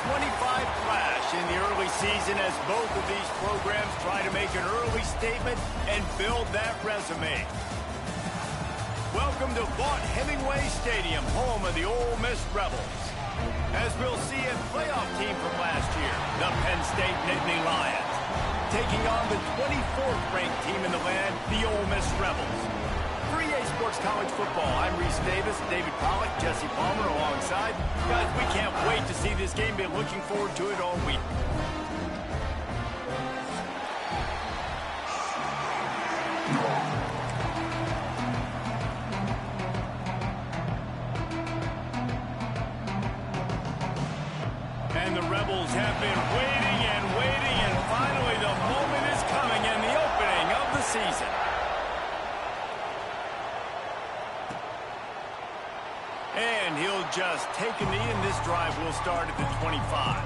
25 clash in the early season as both of these programs try to make an early statement and build that resume. Welcome to Vaught-Hemingway Stadium, home of the Ole Miss Rebels. As we'll see a playoff team from last year, the Penn State Nittany Lions, taking on the 24th ranked team in the land, the Ole Miss Rebels. For EA Sports College Football, I'm Reese Davis, David Pollack, Jesse Palmer alongside. Guys, we can't wait to see this game. Been looking forward to it all week. And the Rebels have been waiting and waiting, and finally the moment is coming and the opening of the season. And he'll just take a knee, and this drive will start at the 25.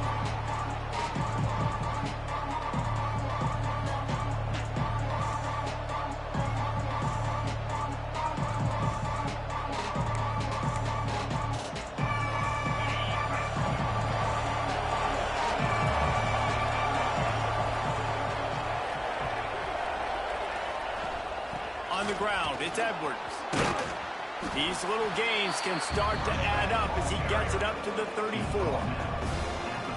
On the ground, it's Edwards. These little gains can start to add up as he gets it up to the 34.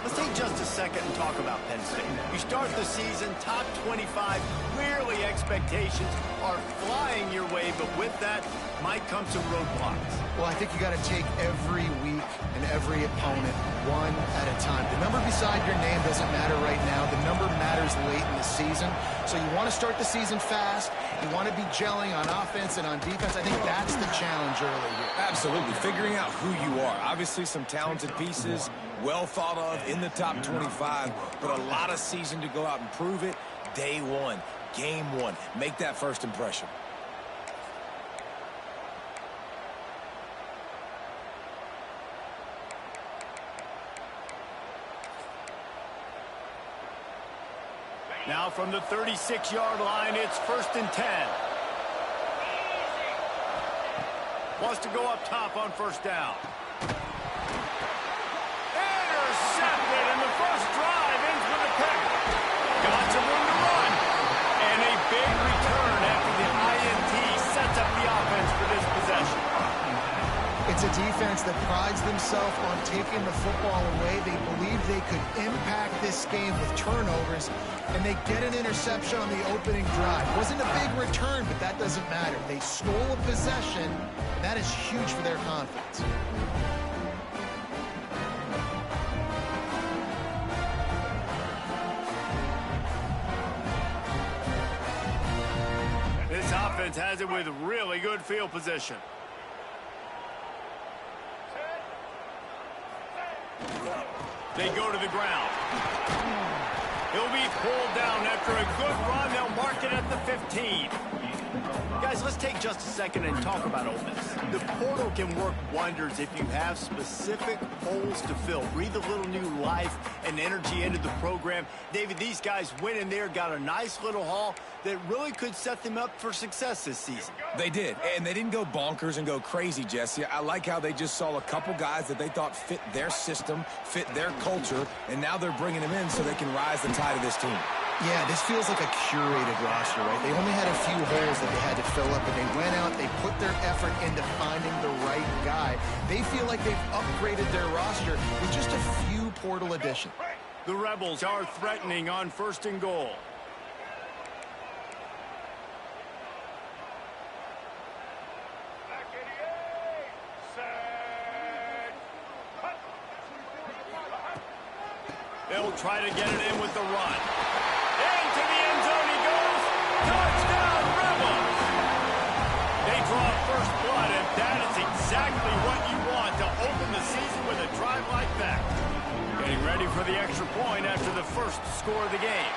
Let's take just a second and talk about Penn State. You start the season top 25. Clearly expectations are flying your way, but with that might come some roadblocks. Well, I think you got to take every week and every opponent one at a time. The number beside your name doesn't matter right now. The number matters late in the season. So you want to start the season fast. You want to be gelling on offense and on defense. I think that's the challenge early here. Absolutely. Figuring out who you are. Obviously some talented pieces, well thought of in the top 25, but a lot of season to go out and prove it. Day one, game one. Make that first impression. Now from the 36-yard line, it's 1st and 10. Wants to go up top on 1st down. Intercepted, and the first drive ends with a pick. Got some room to run. And a big return after the INT sets up the offense for this possession. It's a defense that prides themselves on taking the football away. They believe they could impact this game with turnovers, and they get an interception on the opening drive. It wasn't a big return, but that doesn't matter. They stole a possession, and that is huge for their confidence. This offense has it with really good field position. They go to the ground. He'll be pulled down after a good run. They'll mark it at the 15. Guys, let's take just a second and talk about Ole Miss. The portal can work wonders if you have specific holes to fill. Breathe a little new life and energy into the program. David, these guys went in there, got a nice little haul that really could set them up for success this season. They did, and they didn't go bonkers and go crazy, Jesse. I like how they just saw a couple guys that they thought fit their system, fit their culture, and now they're bringing them in so they can rise the tide of this team. Yeah, this feels like a curated roster, right? They only had a few holes that they had to fill up, but they went out, they put their effort into finding the right guy. They feel like they've upgraded their roster with just a few portal additions. The Rebels are threatening on 1st and goal. They'll try to get it in with the run. Into the end zone he goes. Touchdown, Rebels! They draw first blood, and that is exactly what you want to open the season with a drive like that. Getting ready for the extra point after the first score of the game.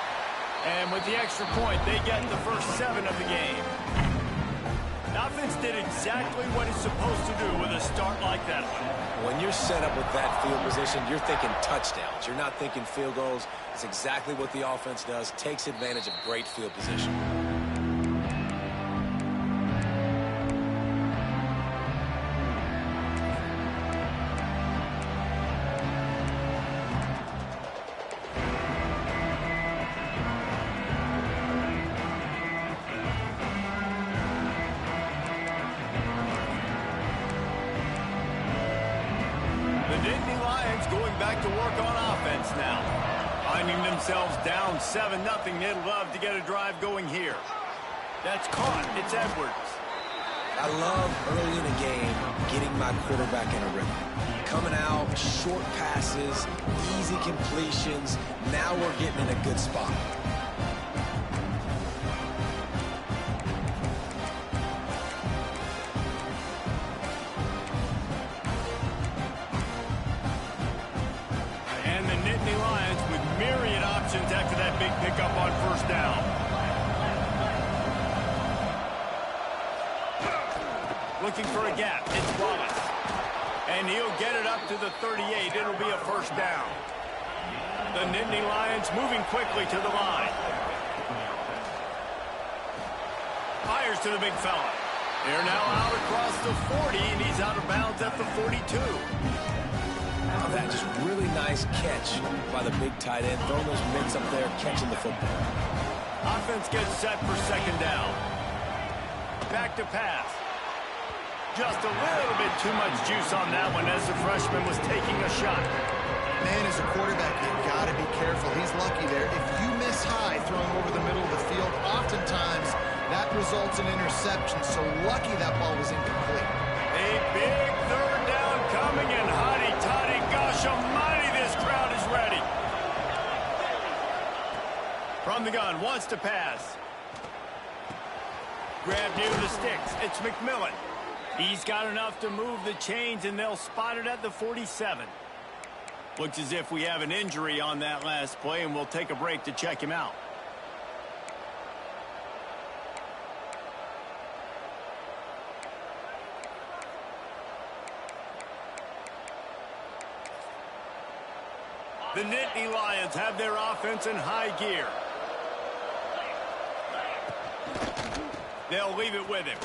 And with the extra point, they get the first 7 of the game. The offense did exactly what it's supposed to do with a start like that one. When you're set up with that field position, you're thinking touchdowns. You're not thinking field goals. It's exactly what the offense does, takes advantage of great field position. back to work on offense now. Finding themselves down 7-0, they'd love to get a drive going here. That's caught. It's Edwards. I love early in a game getting my quarterback in a rhythm. Coming out, short passes, easy completions. Now we're getting in a good spot. And the Nittany Lions with myriad options after that big pickup on first down. Looking for a gap. It's Wallace. And he'll get it up to the 38. It'll be a first down. The Nittany Lions moving quickly to the line. Fires to the big fella. They're now out across the 40, and he's out of bounds at the 42. Now that just really nice catch by the big tight end. Throwing those mitts up there, catching the football. Offense gets set for second down. Back to pass. Just a little bit too much juice on that one as the freshman was taking a shot. Man, as a quarterback, you've got to be careful. He's lucky there. If you miss high throwing over the middle of the field, oftentimes that results in interception. So lucky that ball was incomplete. A big third down coming, and hotty-toddy, gosh almighty, this crowd is ready. From the gun, wants to pass. Grab near the sticks. It's McMillan. He's got enough to move the chains, and they'll spot it at the 47. Looks as if we have an injury on that last play, and we'll take a break to check him out. The Nittany Lions have their offense in high gear. They'll leave it with him.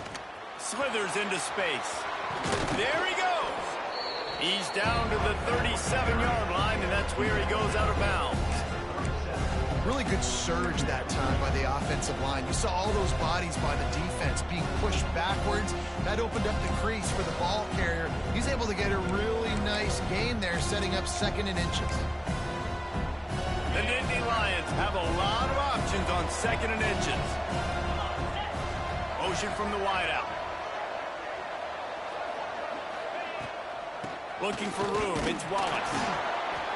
Slithers into space. There he goes. He's down to the 37-yard line, and that's where he goes out of bounds. Really good surge that time by the offensive line. You saw all those bodies by the defense being pushed backwards. That opened up the crease for the ball carrier. He's able to get a really nice gain there, setting up second and inches. The Nittany Lions have a lot of options on second and inches. Motion from the wideout. Looking for room. It's Wallace.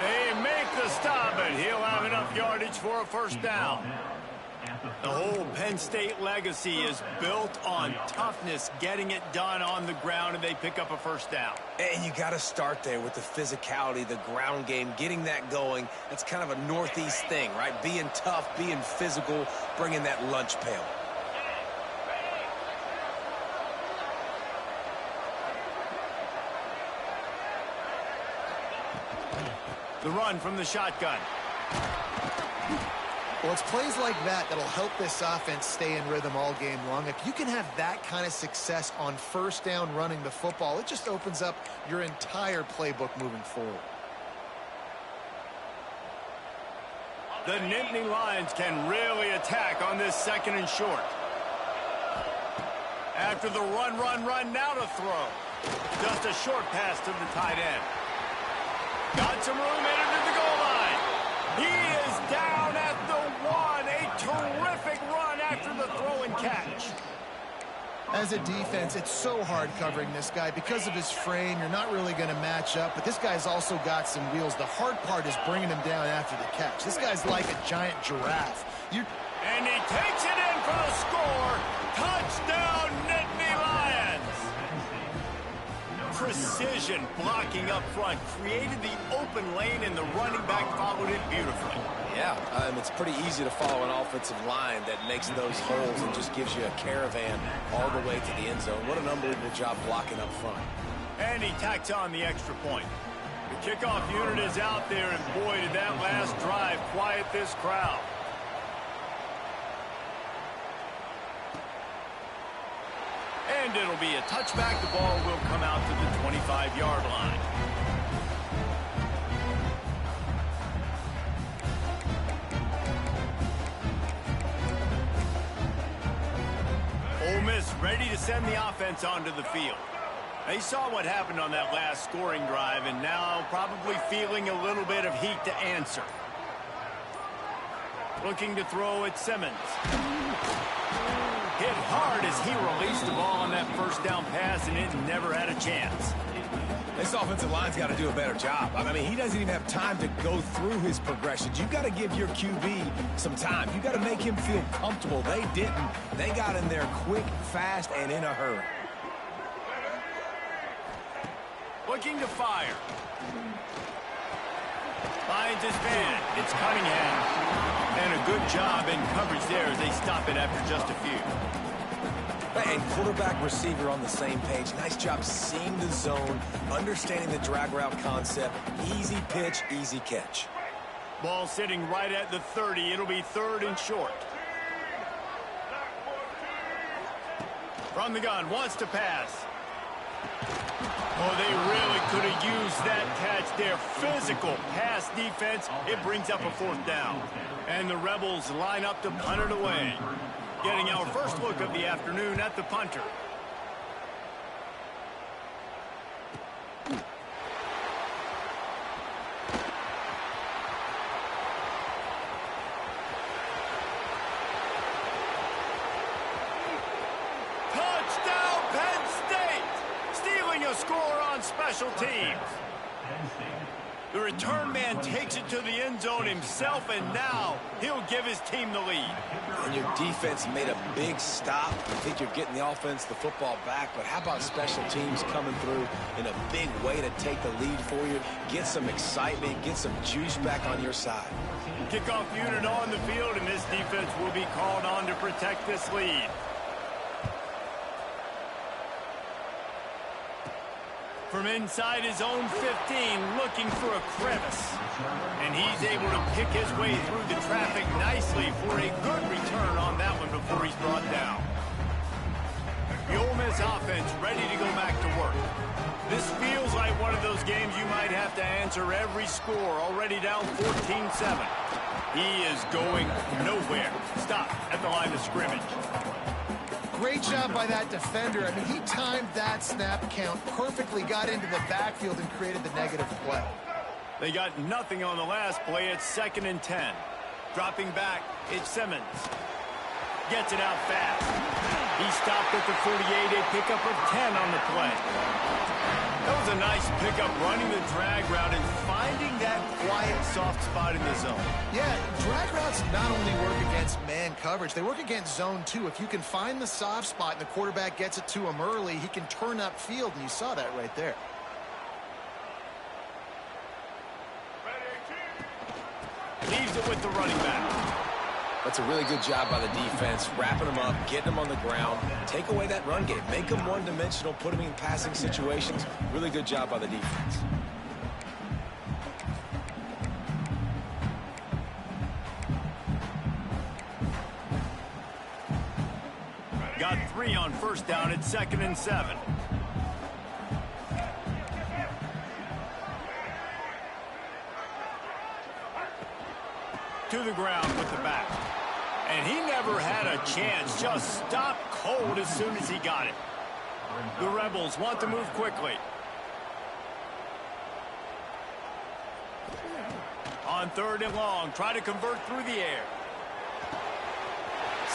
They make the stop, and he'll have enough yardage for a first down. The whole Penn State legacy is built on toughness, getting it done on the ground, and they pick up a first down. And you got to start there with the physicality, the ground game, getting that going. That's kind of a Northeast thing, right? Being tough, being physical, bringing that lunch pail. The run from the shotgun. Well, it's plays like that that'll help this offense stay in rhythm all game long. If you can have that kind of success on first down running the football, it just opens up your entire playbook moving forward. The Nittany Lions can really attack on this second and short. After the run, now to throw. Just a short pass to the tight end. Got some room, headed to the goal line. He is down at the 1. A terrific run after the throw and catch. As a defense, it's so hard covering this guy. Because of his frame, you're not really going to match up, but this guy's also got some wheels. The hard part is bringing him down after the catch. This guy's like a giant giraffe. And he takes it in for the score. Touchdown, Nittany Lions. Precision blocking up front created the open lane, and the running back followed it beautifully. Yeah, it's pretty easy to follow an offensive line that makes those holes and just gives you a caravan all the way to the end zone. What an unbelievable job blocking up front. And he tacks on the extra point. The kickoff unit is out there, and boy, did that last drive quiet this crowd. And it'll be a touchback. The ball will come out to the 25-yard line. Ole Miss ready to send the offense onto the field. They saw what happened on that last scoring drive, and now probably feeling a little bit of heat to answer. Looking to throw at Simmons. Hit hard as he released the ball on that first down pass, and it never had a chance. This offensive line's got to do a better job. I mean, he doesn't even have time to go through his progressions. You've got to give your QB some time. You've got to make him feel comfortable. They didn't. They got in there quick, fast, and in a hurry. Looking to fire. Finds his man. It's Cunningham. And a good job in coverage there as they stop it after just a few. And quarterback, receiver on the same page. Nice job seeing the zone, understanding the drag route concept. Easy pitch, easy catch. Ball sitting right at the 30. It'll be 3rd and short. From the gun, wants to pass. Oh, they really could have used that catch there. Physical pass defense. It brings up a 4th down. And the Rebels line up to punt it away. Getting our first look of the afternoon at the punter. Touchdown, Penn State! Stealing a score on special teams. The return man takes it to the end zone himself, and now he'll give his team the lead. And your defense made a big stop. I think you're getting the offense, the football back, but how about special teams coming through in a big way to take the lead for you, get some excitement, get some juice back on your side. Kickoff unit on the field, and this defense will be called on to protect this lead. From inside his own 15, looking for a crevice. And he's able to pick his way through the traffic nicely for a good return on that one before he's brought down. The Ole Miss offense ready to go back to work. This feels like one of those games you might have to answer every score, already down 14-7. He is going nowhere. Stop at the line of scrimmage. Great job by that defender. I mean, he timed that snap count perfectly, got into the backfield and created the negative play. They got nothing on the last play. It's 2nd and 10. Dropping back, it's Simmons. Gets it out fast. He stopped at the 48, a pickup of 10 on the play. That was a nice pickup, running the drag route and finding that quiet, soft spot in the zone. Yeah, drag routes not only work against man coverage, they work against zone too. If you can find the soft spot and the quarterback gets it to him early, he can turn upfield, and you saw that right there. Leaves it with the running back. That's a really good job by the defense, wrapping them up, getting them on the ground. Take away that run game. Make them one-dimensional, put them in passing situations. Really good job by the defense. Got 3 on 1st down at 2nd and 7. To the ground with the back. And he never had a chance. Just stopped cold as soon as he got it. The Rebels want to move quickly. On 3rd and long, try to convert through the air.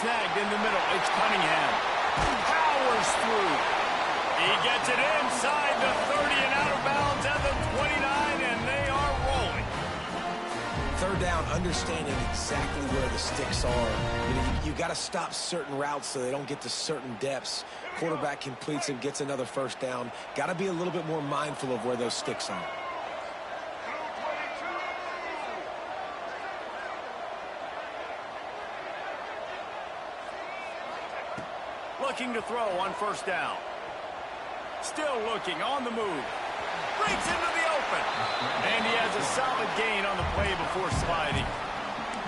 Snagged in the middle. It's Cunningham. Powers through. He gets it inside the 30 and out of bounds at the 29, and they are rolling. 3rd down, understanding exactly where the sticks are. You got to stop certain routes so they don't get to certain depths. Quarterback completes and gets another 1st down. Got to be a little bit more mindful of where those sticks are. Looking to throw on 1st down. Still looking, on the move. Breaks into the open. And he has a solid gain on the play before sliding.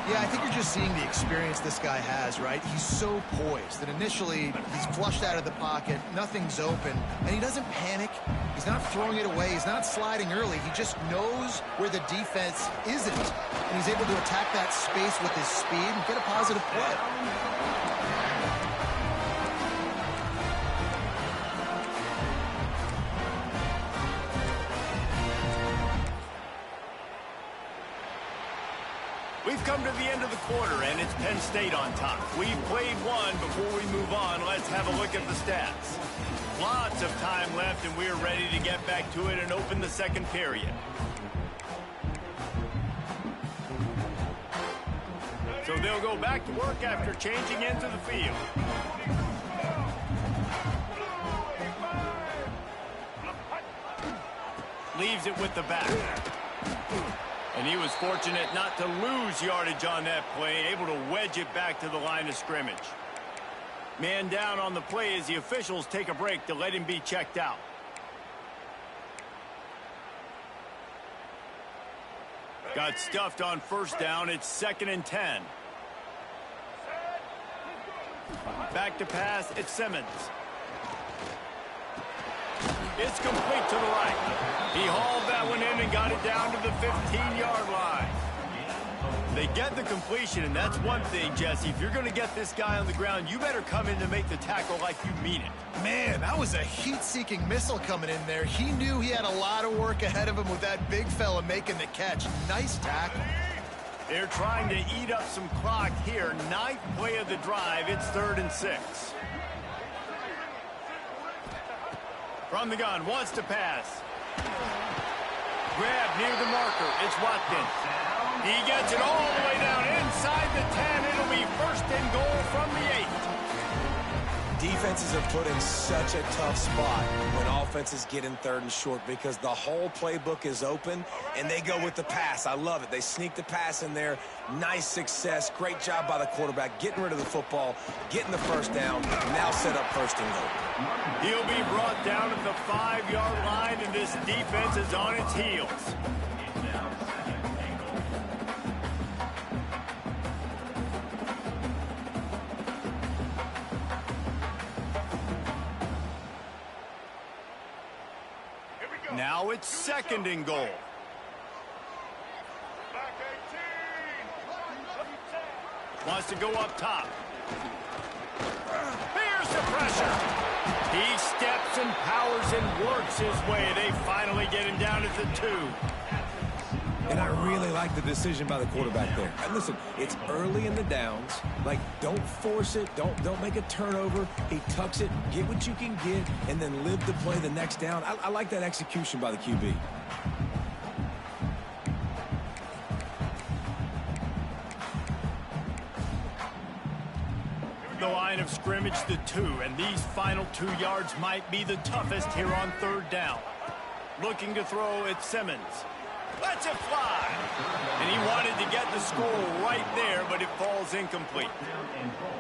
Yeah, I think you're just seeing the experience this guy has, right? He's so poised. And initially, he's flushed out of the pocket. Nothing's open. And he doesn't panic. He's not throwing it away. He's not sliding early. He just knows where the defense isn't. And he's able to attack that space with his speed and get a positive play. We've come to the end of the quarter, and it's Penn State on top. We've played one. Before we move on, let's have a look at the stats. Lots of time left, and we're ready to get back to it and open the second period. So they'll go back to work after changing into the field. Leaves it with the back. And he was fortunate not to lose yardage on that play, able to wedge it back to the line of scrimmage. Man down on the play as the officials take a break to let him be checked out. Got stuffed on first down. It's 2nd and 10. Back to pass. It's Simmons. It's complete to the right. He hauled that one in and got it down to the 15-yard line. They get the completion, and that's one thing, Jesse. If you're going to get this guy on the ground, you better come in to make the tackle like you mean it. Man, that was a heat-seeking missile coming in there. He knew he had a lot of work ahead of him with that big fella making the catch. Nice tackle. They're trying to eat up some clock here. 9th play of the drive. It's 3rd and 6. From the gun, wants to pass. Grab near the marker. It's Watkins. He gets it all the way down inside the 10. It'll be 1st and goal from the 8. Defenses are put in such a tough spot when offenses get in 3rd and short because the whole playbook is open and they go with the pass. I love it. They sneak the pass in there. Nice success. Great job by the quarterback getting rid of the football, getting the first down, now set up 1st and goal. He'll be brought down at the 5-yard line, and this defense is on its heels. Now it's 2nd and goal. Wants to go up top. Here's the pressure. He steps and powers and works his way. They finally get him down at the 2. And I really like the decision by the quarterback there. And listen, it's early in the downs. Like, don't force it. Don't make a turnover. He tucks it, get what you can get, and then live to play the next down. I like that execution by the QB. The line of scrimmage, the 2, and these final 2 yards might be the toughest here on 3rd down. Looking to throw at Simmons. Lets it fly. And he wanted to get the score right there, but it falls incomplete.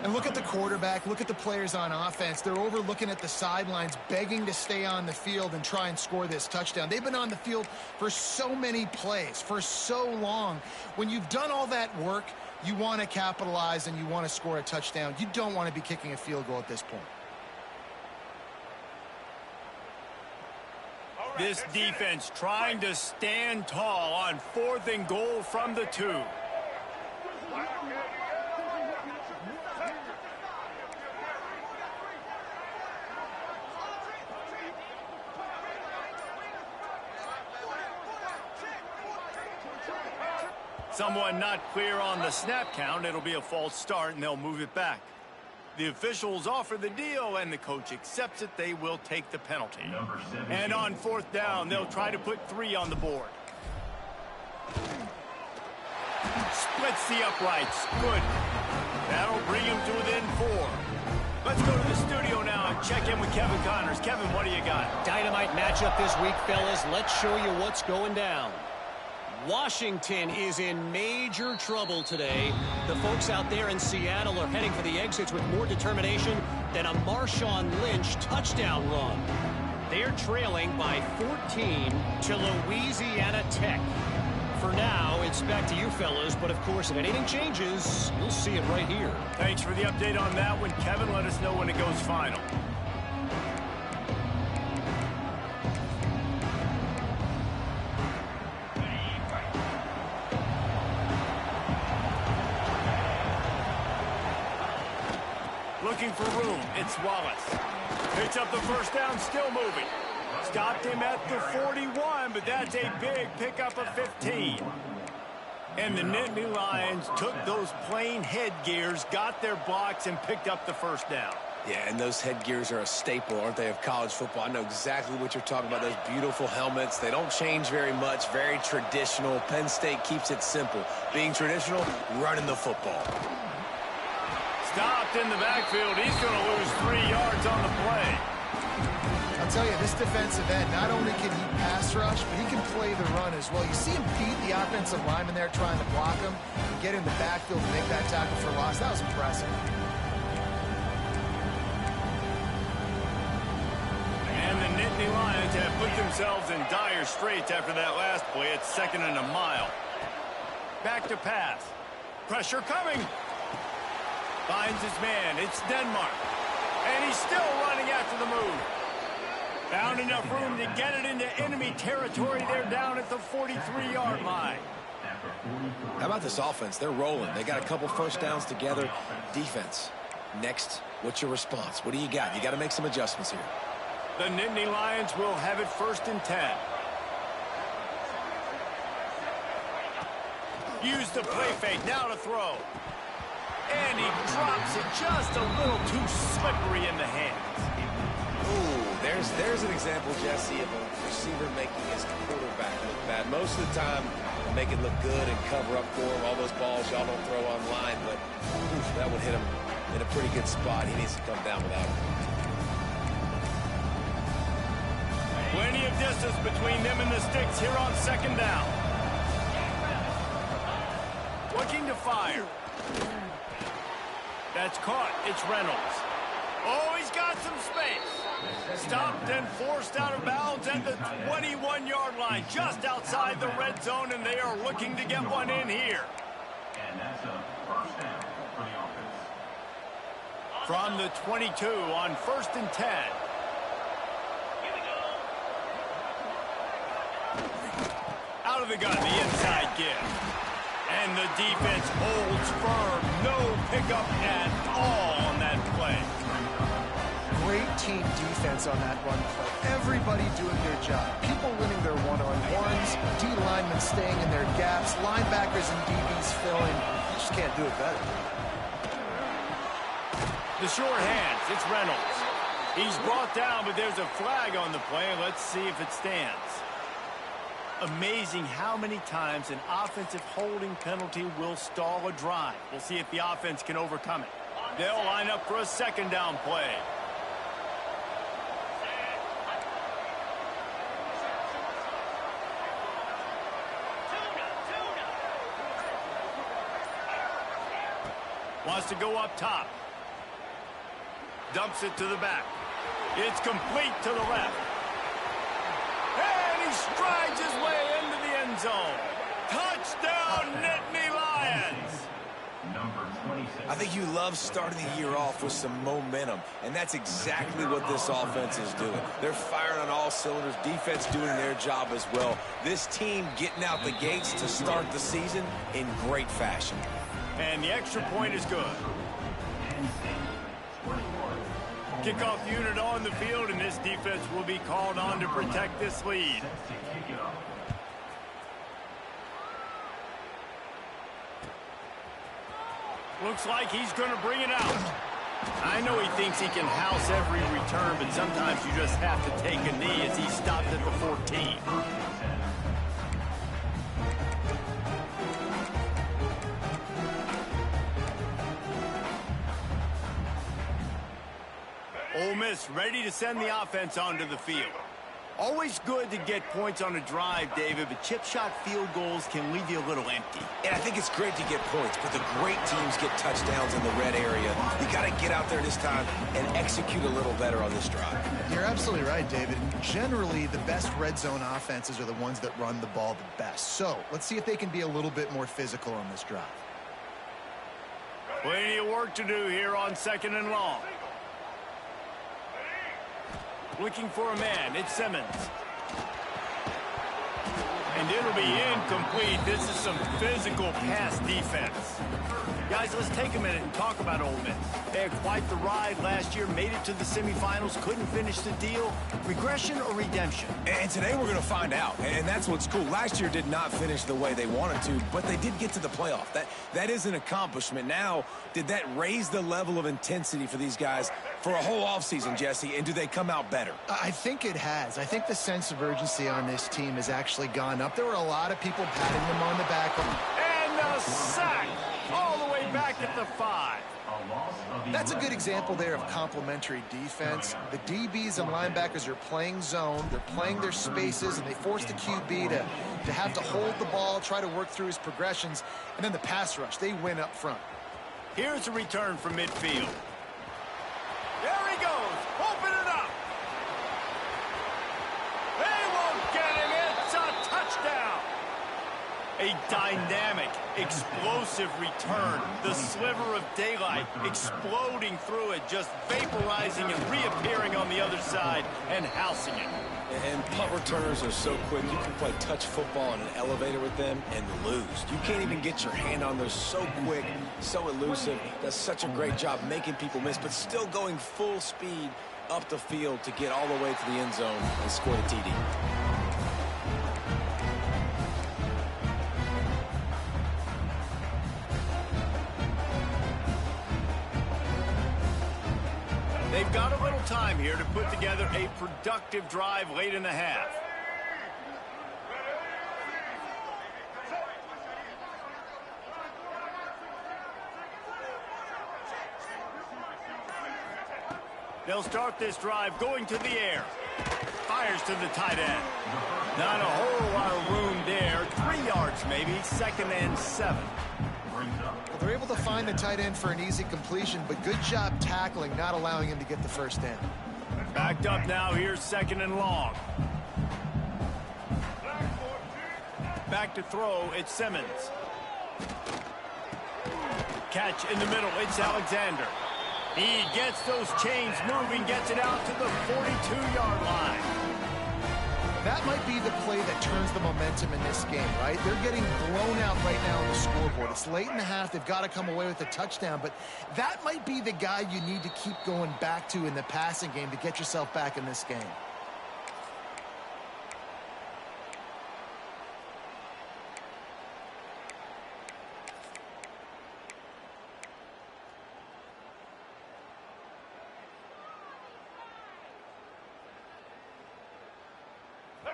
And look at the quarterback. Look at the players on offense. They're over looking at the sidelines, begging to stay on the field and try and score this touchdown. They've been on the field for so many plays, for so long. When you've done all that work, you want to capitalize and you want to score a touchdown. You don't want to be kicking a field goal at this point. This defense trying to stand tall on 4th and goal from the 2. Someone not clear on the snap count. It'll be a false start, and they'll move it back. The officials offer the deal, and the coach accepts it. They will take the penalty. And on 4th down, they'll try to put 3 on the board. Splits the uprights. Good. That'll bring him to within 4. Let's go to the studio now and check in with Kevin Connors. Kevin, what do you got? Dynamite matchup this week, fellas. Let's show you what's going down. Washington is in major trouble today. The folks out there in Seattle are heading for the exits with more determination than a Marshawn Lynch touchdown run. They're trailing by 14 to Louisiana Tech. For now, it's back to you fellas, but of course, if anything changes, you'll see it right here. Thanks for the update on that one, Kevin. Let us know when it goes final. Looking for room. It's Wallace. Picks up the first down, still moving. Stopped him at the 41, but that's a big pickup of 15. And the Nittany Lions took those plain headgears, got their blocks, and picked up the first down. Yeah, and those headgears are a staple, aren't they, of college football? I know exactly what you're talking about, those beautiful helmets. They don't change very much, very traditional. Penn State keeps it simple. Being traditional, running the football. Stopped in the backfield. He's going to lose 3 yards on the play. I'll tell you, this defensive end, not only can he pass rush, but he can play the run as well. You see him beat the offensive lineman there trying to block him and get in the backfield and make that tackle for loss. That was impressive. And the Nittany Lions have put themselves in dire straits after that last play. It's 2nd and a mile. Back to pass. Pressure coming. Finds his man. It's Denmark. And he's still running after the move. Found enough room to get it into enemy territory. They're down at the 43-yard line. How about this offense? They're rolling. They got a couple first downs together. Defense. Next, what's your response? What do you got? You got to make some adjustments here. The Nittany Lions will have it 1st and 10. Use the play fake. Now to throw. And he drops it just a little too slippery in the hands. Ooh, there's an example, Jesse, of a receiver making his quarterback look bad. Most of the time, they make it look good and cover up for him. All those balls y'all don't throw online, but that would hit him in a pretty good spot. He needs to come down without it. Plenty of distance between them and the sticks here on 2nd down. Looking to fire. That's caught. It's Reynolds. Oh, he's got some space. Stopped and forced out of bounds at the 21-yard line, just outside the red zone, and they are looking to get one in here. And that's a 1st down for the offense. From the 22 on 1st and 10. Out of the gun, the inside give. And the defense holds firm. No pickup at all on that play. Great team defense on that run play. Everybody doing their job. People winning their one-on-ones, D linemen staying in their gaps, linebackers and DBs filling. You just can't do it better. The short hands, it's Reynolds. He's brought down, but there's a flag on the play. Let's see if it stands. Amazing how many times an offensive holding penalty will stall a drive. We'll see if the offense can overcome it. They'll line up for a 2nd down play. Wants to go up top. Dumps it to the back. It's complete to the left. And he strides his way into the end zone. Touchdown, Nittany Lions! Number 26. I think you love starting the year off with some momentum, and that's exactly what this offense is doing. They're firing on all cylinders, defense doing their job as well. This team getting out the gates to start the season in great fashion. And the extra point is good. Kickoff unit on the field, and this defense will be called on to protect this lead. Looks like he's going to bring it out. I know he thinks he can house every return, but sometimes you just have to take a knee as he stopped at the 14. Ole Miss ready to send the offense onto the field. Always good to get points on a drive, David, but chip shot field goals can leave you a little empty. And I think it's great to get points, but the great teams get touchdowns in the red area. You got to get out there this time and execute a little better on this drive. You're absolutely right, David. Generally, the best red zone offenses are the ones that run the ball the best. So let's see if they can be a little bit more physical on this drive. Plenty of work to do here on 2nd and long. Looking for a man. It's Simmons. And it'll be incomplete. This is some physical pass defense. Guys, let's take a minute and talk about Ole Miss. They had quite the ride last year, made it to the semifinals, couldn't finish the deal. Regression or redemption? And today we're going to find out, and that's what's cool. Last year did not finish the way they wanted to, but they did get to the playoff. That is an accomplishment. Now, did that raise the level of intensity for these guys for a whole offseason, Jesse, and do they come out better? I think it has. I think the sense of urgency on this team has actually gone up. There were a lot of people patting them on the back. And the sack all the way back at the 5. That's a good example there of complementary defense. The DBs and linebackers are playing zone, they're playing their spaces, and they force the QB to have to hold the ball, try to work through his progressions, and then the pass rush, they win up front. Here's a return from midfield. There he goes, open it up. They won't get him, it's a touchdown. A dynamic, explosive return. The sliver of daylight exploding through it, just vaporizing and reappearing on the other side and housing it. And punt returners are so quick. You can play touch football in an elevator with them and lose. You can't even get your hand on those. So quick, so elusive. Does such a great job making people miss, but still going full speed up the field to get all the way to the end zone and score the TD. They've got a little time here to put together a productive drive late in the half. They'll start this drive going to the air. Fires to the tight end. Not a whole lot of room there. 3 yards maybe, 2nd and 7. Well, they're able to find the tight end for an easy completion, but good job tackling, not allowing him to get the first down. Backed up now, here's 2nd and long. Back to throw, it's Simmons. Catch in the middle, it's Alexander. He gets those chains moving, gets it out to the 42-yard line. That might be the play that turns the momentum in this game, right? They're getting blown out right now on the scoreboard. It's late in the half. They've got to come away with a touchdown, but that might be the guy you need to keep going back to in the passing game to get yourself back in this game.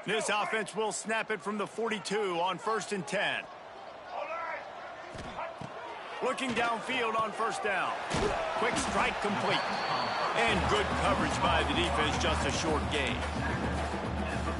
This offense will snap it from the 42 on 1st and 10. Looking downfield on 1st down. Quick strike complete. And good coverage by the defense, just a short gain.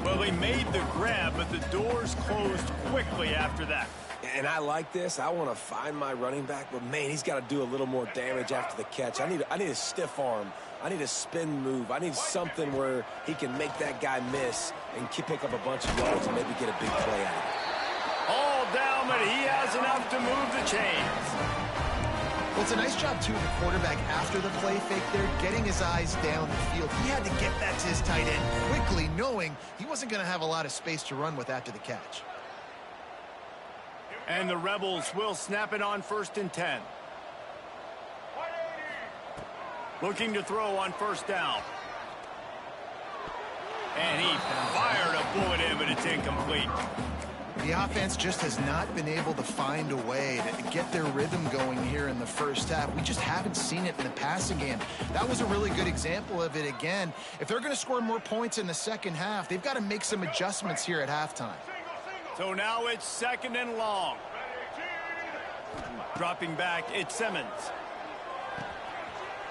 Well, he made the grab, but the doors closed quickly after that. And I like this. I want to find my running back, but man, he's got to do a little more damage after the catch. I need a stiff arm. I need a spin move. I need something where he can make that guy miss and pick up a bunch of yards and maybe get a big play out of it. All down, but he has enough to move the chains. Well, it's a nice job, too, of the quarterback after the play fake there, getting his eyes down the field. He had to get that to his tight end quickly, knowing he wasn't going to have a lot of space to run with after the catch. And the Rebels will snap it on 1st and 10. Looking to throw on 1st down. And he fired a bullet in, but it's incomplete. The offense just has not been able to find a way to get their rhythm going here in the first half. We just haven't seen it in the passing game. That was a really good example of it again. If they're going to score more points in the second half, they've got to make some adjustments here at halftime. So now it's 2nd and long. Dropping back, it's Simmons.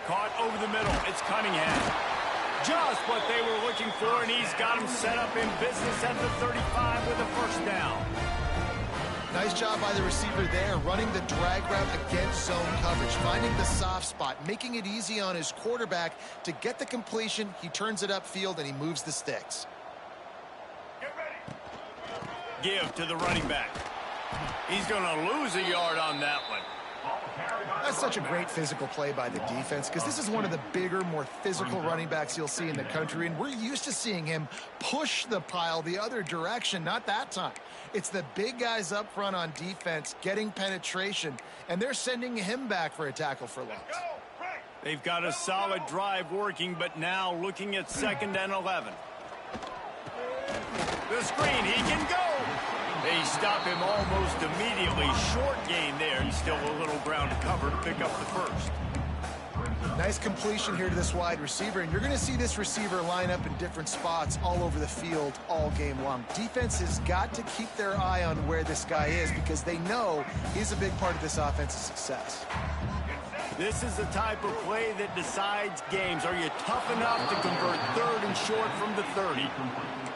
Caught over the middle, it's Cunningham. Just what they were looking for, and he's got him set up in business at the 35 with a 1st down. Nice job by the receiver there, running the drag route against zone coverage, finding the soft spot, making it easy on his quarterback to get the completion. He turns it upfield, and he moves the sticks. Give to the running back. He's going to lose a yard on that one. That's such a great physical play by the defense because this is one of the bigger, more physical running backs you'll see in the country, and we're used to seeing him push the pile the other direction. Not that time. It's the big guys up front on defense getting penetration, and they're sending him back for a tackle for loss. They've got a solid drive working, but now looking at 2nd and 11. The screen, he can go. They stop him almost immediately. Short gain there, and still a little ground to cover to pick up the first. Nice completion here to this wide receiver, and you're going to see this receiver line up in different spots all over the field all game long. Defense has got to keep their eye on where this guy is because they know he's a big part of this offense's success. This is the type of play that decides games. Are you tough enough to convert 3rd and short from the 30?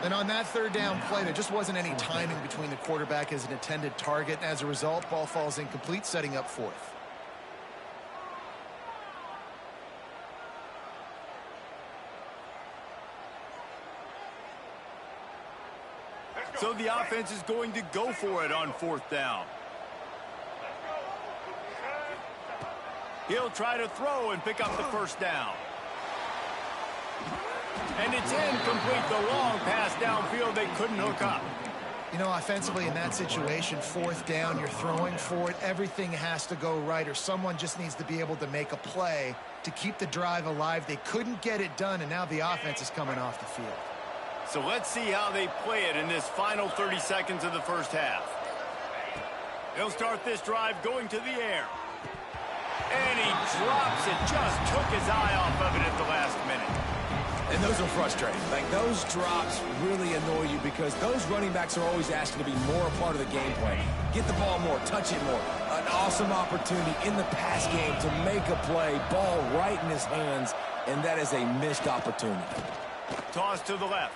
And on that 3rd down play, there just wasn't any timing between the quarterback as an intended target. And as a result, ball falls incomplete, setting up 4th. So the offense is going to go for it on 4th down. He'll try to throw and pick up the first down. And it's incomplete. The long pass downfield, they couldn't hook up. You know, offensively in that situation, 4th down, you're throwing for it. Everything has to go right, or someone just needs to be able to make a play to keep the drive alive. They couldn't get it done, and now the offense is coming off the field. So let's see how they play it in this final 30 seconds of the first half. They'll start this drive going to the air. And he drops it. Just took his eye off of it at the last minute. And those are frustrating. Like, those drops really annoy you because those running backs are always asking to be more a part of the game plan. Get the ball more, touch it more. An awesome opportunity in the pass game to make a play, ball right in his hands, and that is a missed opportunity. Toss to the left.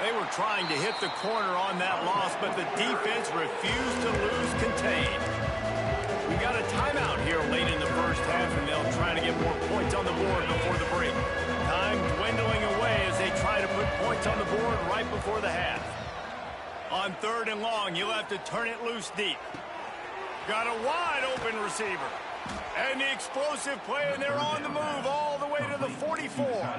They were trying to hit the corner on that loss, but the defense refused to lose contain. We got a timeout here late in the first half, and they'll try to get more points on the board before the break. Time dwindling away as they try to put points on the board right before the half. On 3rd and long, you'll have to turn it loose deep. Got a wide open receiver. And the explosive play, and they're on the move all the way to the 44.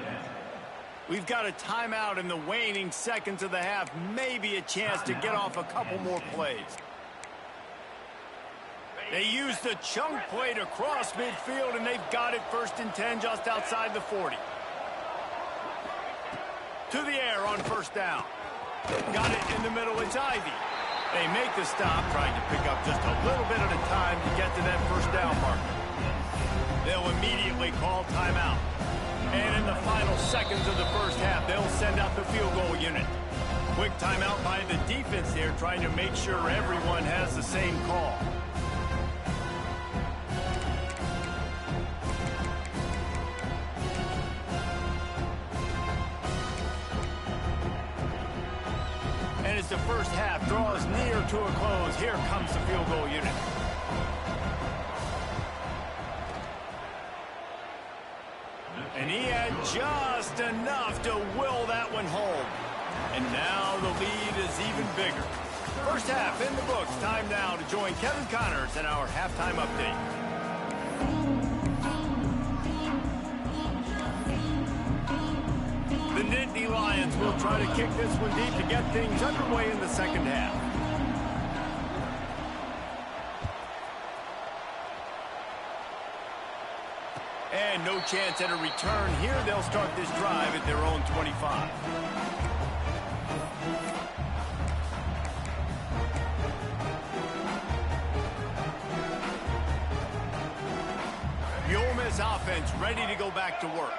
We've got a timeout in the waning seconds of the half. Maybe a chance to get off a couple more plays. They used the chunk play to cross midfield, and they've got it 1st and 10 just outside the 40. To the air on 1st down. Got it in the middle. It's Ivy. They make the stop, trying to pick up just a little bit at a time to get to that 1st down marker. They'll immediately call timeout. And in the final seconds of the first half, they'll send out the field goal unit. Quick timeout by the defense there, trying to make sure everyone has the same call. And as the first half draws near to a close, here comes the field goal unit. And he had just enough to will that one home. And now the lead is even bigger. First half in the books. Time now to join Kevin Connors in our halftime update. The Nittany Lions will try to kick this one deep to get things underway in the second half. And no chance at a return here. They'll start this drive at their own 25. The Ole Miss offense ready to go back to work.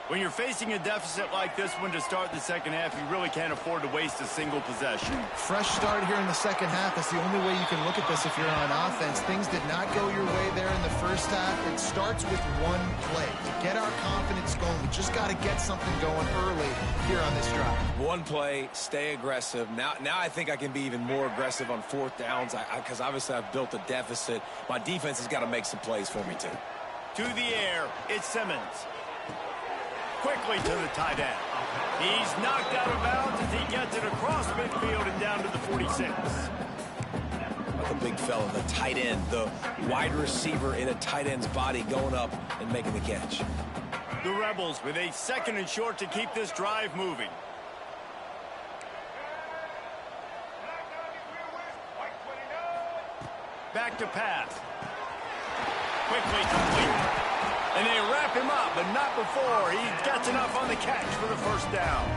When you're facing a deficit like this one to start the second half, you really can't afford to waste a single possession. Fresh start here in the second half. That's the only way you can look at this if you're on offense. Things did not go your way there in the first half. It starts with one play. To get our confidence going, we just got to get something going early here on this drive. One play, stay aggressive. Now I think I can be even more aggressive on 4th downs because obviously I've built a deficit. My defense has got to make some plays for me too. To the air, it's Simmons. Quickly to the tight end. He's knocked out of bounds as he gets it across midfield and down to the 46. A the big fella, the tight end, the wide receiver in a tight end's body going up and making the catch. The Rebels with a 2nd and short to keep this drive moving. Back to pass. Quickly complete. And they wrap him up, but not before he gets enough on the catch for the first down.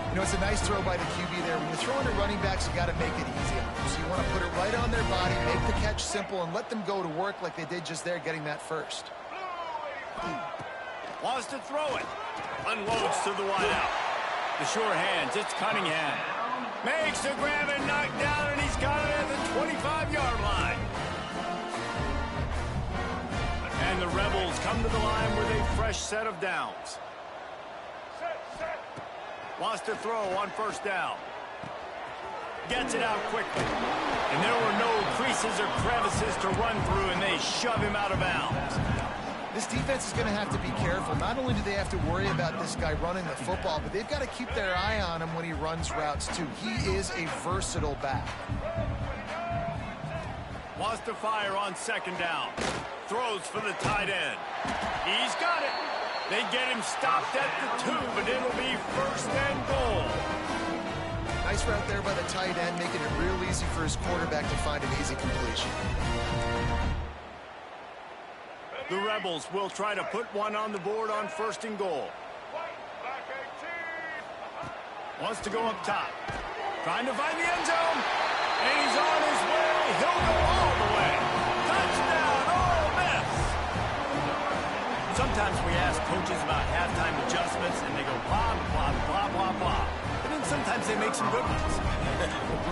You know, it's a nice throw by the QB there. When you're throwing to running backs, you got to make it easy on them. So you want to put it right on their body, make the catch simple, and let them go to work like they did just there, getting that first. Wants to throw it. Unloads to the wideout. The sure hands, it's Cunningham. Makes the grab and knock down, and he's got it at the 25-yard line. And the Rebels come to the line with a fresh set of downs. Wants to throw on first down. Gets it out quickly. And there were no creases or crevices to run through, and they shove him out of bounds. This defense is going to have to be careful. Not only do they have to worry about this guy running the football, but they've got to keep their eye on him when he runs routes, too. He is a versatile back. Wants to fire on 2nd down. Throws for the tight end. He's got it. They get him stopped at the 2, but it'll be 1st and goal. Nice route there by the tight end, making it real easy for his quarterback to find an easy completion. The Rebels will try to put one on the board on 1st and goal. Wants to go up top. Trying to find the end zone. And he's on his way. He'll go all the way. Touchdown, Ole Miss. Sometimes we ask coaches about halftime adjustments, and they go blah, blah, blah, blah, blah. And then sometimes they make some good ones.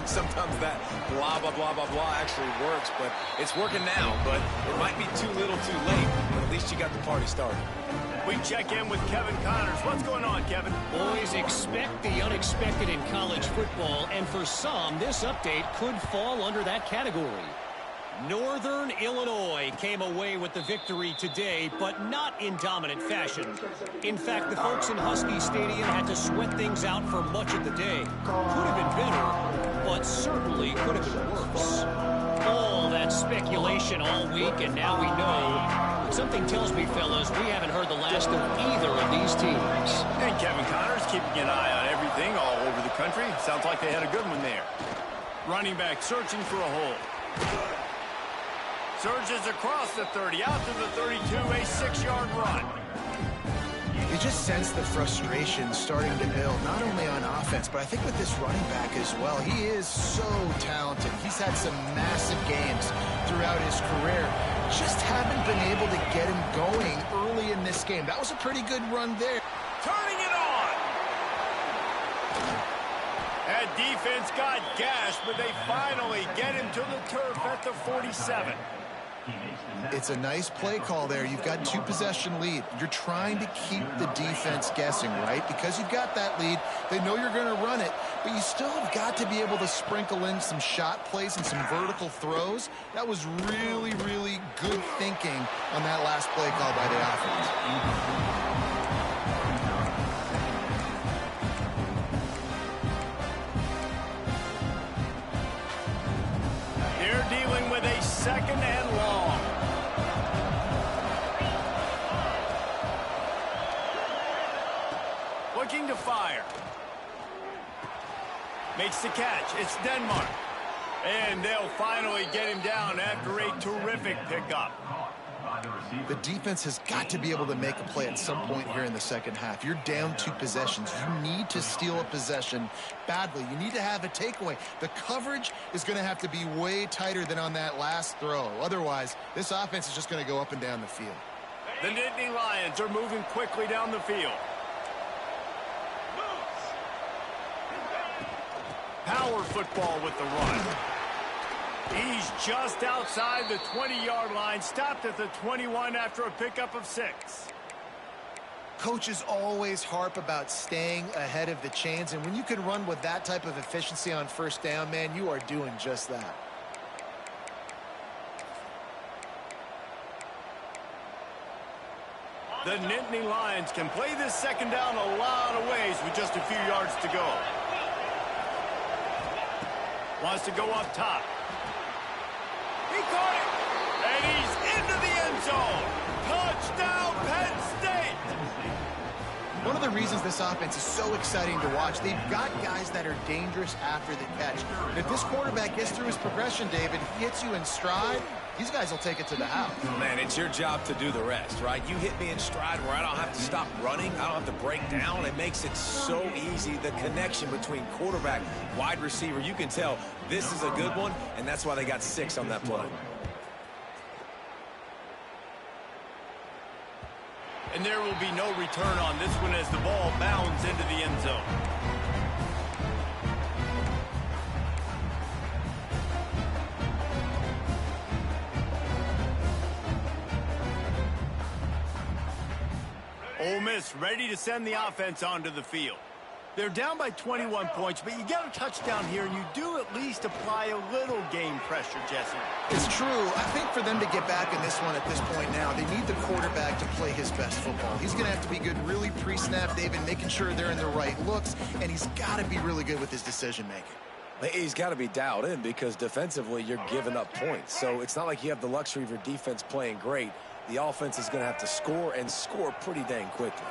Sometimes that blah, blah, blah, blah, blah actually works, but it's working now. But it might be too little too late, but at least you got the party started. We check in with Kevin Connors. What's going on, Kevin? Boys, expect the unexpected in college football, and for some, this update could fall under that category. Northern Illinois came away with the victory today, but not in dominant fashion. In fact, the folks in Husky Stadium had to sweat things out for much of the day. Could have been better, but certainly could have been worse. All that speculation all week, and now we know. Something tells me, fellas, we haven't heard the last of either of these teams. And Kevin Connors keeping an eye on everything all over the country. Sounds like they had a good one there. Running back searching for a hole. Surges across the 30, out to the 32, a 6-yard run. You just sense the frustration starting to build, not only on offense, but I think with this running back as well. He is so talented. He's had some massive games throughout his career. Just haven't been able to get him going early in this game. That was a pretty good run there. Turning it on. That defense got gashed, but they finally get him to the turf at the 47. It's a nice play call there. You've got 2-possession lead. You're trying to keep the defense guessing, right? Because you've got that lead. They know you're going to run it, but you still have got to be able to sprinkle in some shot plays and some vertical throws. That was really, really good thinking on that last play call by the offense. Dealing with a 2nd and long. Looking to fire. Makes the catch. It's Denmark. And they'll finally get him down after a terrific pickup. The defense has got to be able to make a play at some point here in the second half. You're down 2 possessions. You need to steal a possession badly. You need to have a takeaway. The coverage is going to have to be way tighter than on that last throw. Otherwise, this offense is just going to go up and down the field. The Nittany Lions are moving quickly down the field. Power football with the run. He's just outside the 20-yard line, stopped at the 21 after a pickup of 6. Coaches always harp about staying ahead of the chains, and when you can run with that type of efficiency on first down, man, you are doing just that. The Nittany Lions can play this second down a lot of ways with just a few yards to go. Wants to go up top. He caught it. And he's into the end zone. Touchdown, Penn State. One of the reasons this offense is so exciting to watch, they've got guys that are dangerous after the catch. And if this quarterback gets through his progression, David, he hits you in stride, these guys will take it to the house. Man, it's your job to do the rest, right? You hit me in stride where I don't have to stop running. I don't have to break down. It makes it so easy. The connection between quarterback, wide receiver, you can tell this is a good one, and that's why they got 6 on that play. And there will be no return on this one as the ball bounds into the end zone. Ole Miss ready to send the offense onto the field. They're down by 21 points, but you get a touchdown here, and you do at least apply a little game pressure, Jesse. It's true. I think for them to get back in this one at this point now, they need the quarterback to play his best football. He's going to have to be good really pre-snap, David, making sure they're in the right looks, and he's got to be really good with his decision-making. He's got to be dialed in because defensively you're giving up points. So it's not like you have the luxury of your defense playing great. The offense is going to have to score and score pretty dang quickly.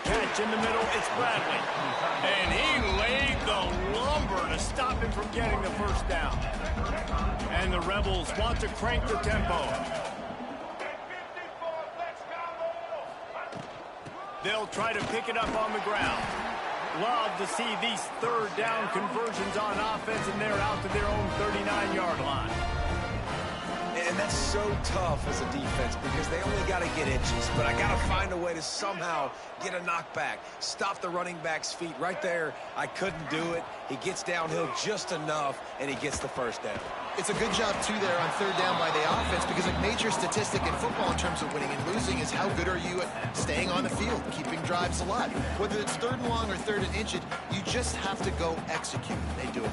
Catch in the middle, it's Bradley. And he laid the lumber to stop him from getting the first down. And the Rebels want to crank the tempo. They'll try to pick it up on the ground. Love to see these third down conversions on offense, and they're out to their own 39-yard line. And that's so tough as a defense because they only got to get inches. But I got to find a way to somehow get a knockback, stop the running back's feet. Right there, I couldn't do it. He gets downhill just enough, and he gets the first down. It's a good job, too, there on third down by the offense because a major statistic in football in terms of winning and losing is how good are you at staying on the field, keeping drives alive. Whether it's third and long or third and inches, you just have to go execute. They do it.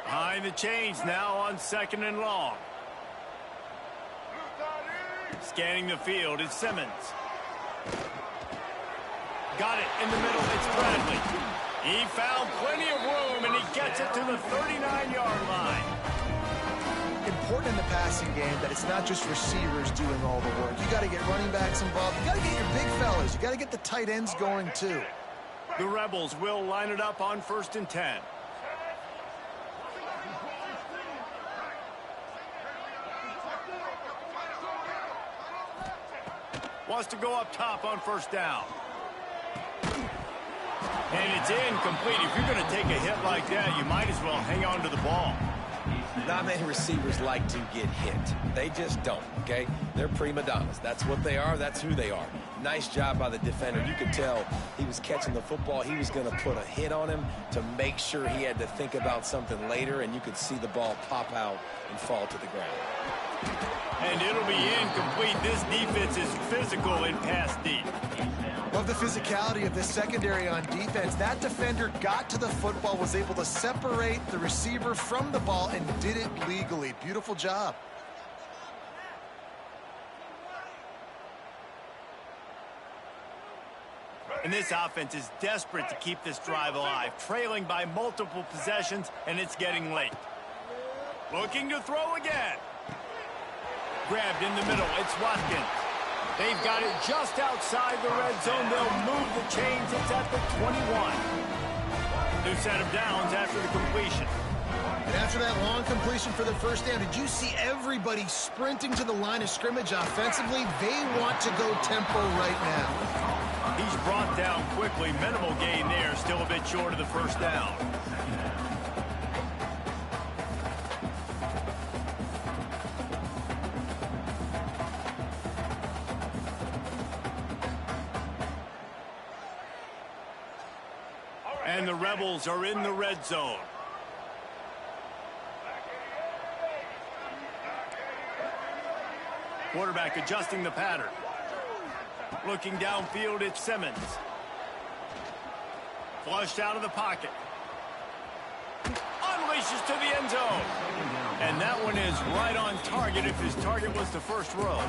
Behind the chains now on 2nd and long. Scanning the field is Simmons. Got it in the middle. It's Bradley. He found plenty of room, and he gets it to the 39-yard line. Important in the passing game that it's not just receivers doing all the work. You got to get running backs involved. You got to get your big fellas. You got to get the tight ends going, too. The Rebels will line it up on 1st and 10. Wants to go up top on 1st down. And it's incomplete. If you're going to take a hit like that, you might as well hang on to the ball. Not many receivers like to get hit. They just don't, okay? They're prima donnas. That's what they are. That's who they are. Nice job by the defender. You could tell he was catching the football. He was going to put a hit on him to make sure he had to think about something later, and you could see the ball pop out and fall to the ground. And it'll be incomplete. This defense is physical in pass deep. Love the physicality of this secondary on defense. That defender got to the football, was able to separate the receiver from the ball, and did it legally. Beautiful job. And this offense is desperate to keep this drive alive, trailing by multiple possessions, and it's getting late. Looking to throw again. Grabbed in the middle. It's Watkins. They've got it just outside the red zone. They'll move the chains. It's at the 21. New set of downs after the completion. And after that long completion for the first down, did you see everybody sprinting to the line of scrimmage offensively? They want to go tempo right now. He's brought down quickly. Minimal gain there. Still a bit short of the first down. And the Rebels are in the red zone. Quarterback adjusting the pattern. Looking downfield, it's Simmons. Flushed out of the pocket. Unleashes to the end zone. And that one is right on target if his target was the first row.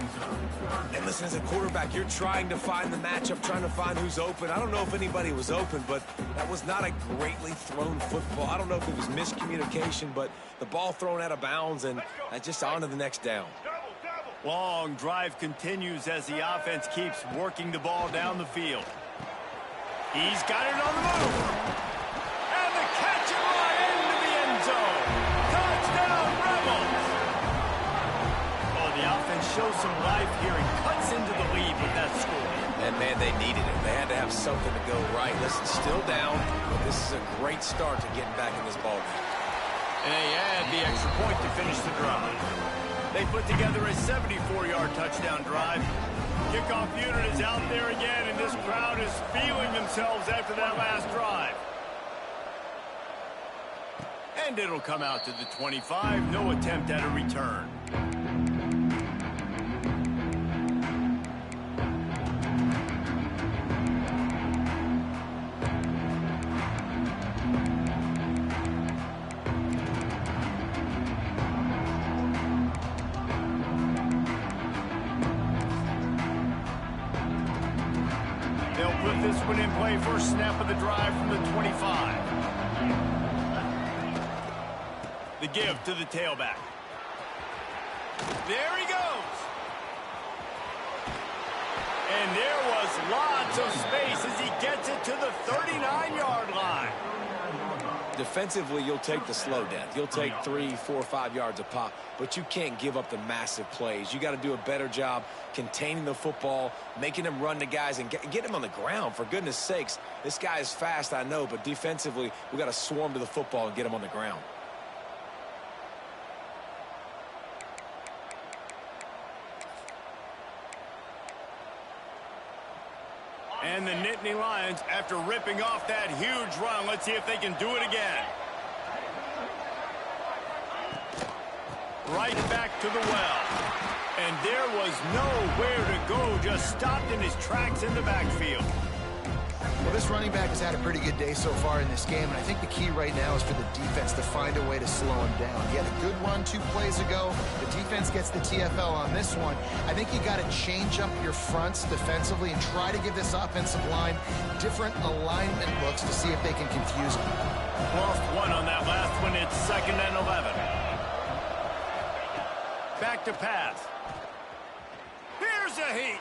And listen, as a quarterback, you're trying to find the matchup, trying to find who's open. I don't know if anybody was open, but that was not a greatly thrown football. I don't know if it was miscommunication, but the ball thrown out of bounds and just on to the next down. Long drive continues as the offense keeps working the ball down the field. He's got it on the move. And the catch and run into the end zone. Touchdown, Rebels. Oh, the offense shows some life here and cuts into the lead with that score. And, man, they needed it. They had to have something to go right. Listen, still down, but this is a great start to getting back in this ballgame. And they add the extra point to finish the drive. They put together a 74-yard touchdown drive. Kickoff unit is out there again, and this crowd is feeling themselves after that last drive. And it'll come out to the 25. No attempt at a return. They'll put this one in play. First snap of the drive from the 25. The give to the tailback. There he goes. And there was lots of space as he gets it to the 39-yard line. Defensively, you'll take the slow downs. You'll take 3, 4, 5 yards a pop, but you can't give up the massive plays. You got to do a better job containing the football, making them run to guys, and get him on the ground. For goodness sakes, this guy is fast, I know, but defensively, we got to swarm to the football and get him on the ground. And the Nittany Lions, after ripping off that huge run, let's see if they can do it again. Right back to the well. And there was nowhere to go, just stopped in his tracks in the backfield. Well, this running back has had a pretty good day so far in this game, and I think the key right now is for the defense to find a way to slow him down. He had a good run 2 plays ago. The defense gets the TFL on this one. I think you got to change up your fronts defensively and try to give this offensive line different alignment looks to see if they can confuse him. Lost one on that last one. It's 2nd and 11. Back to pass. Here's a heat.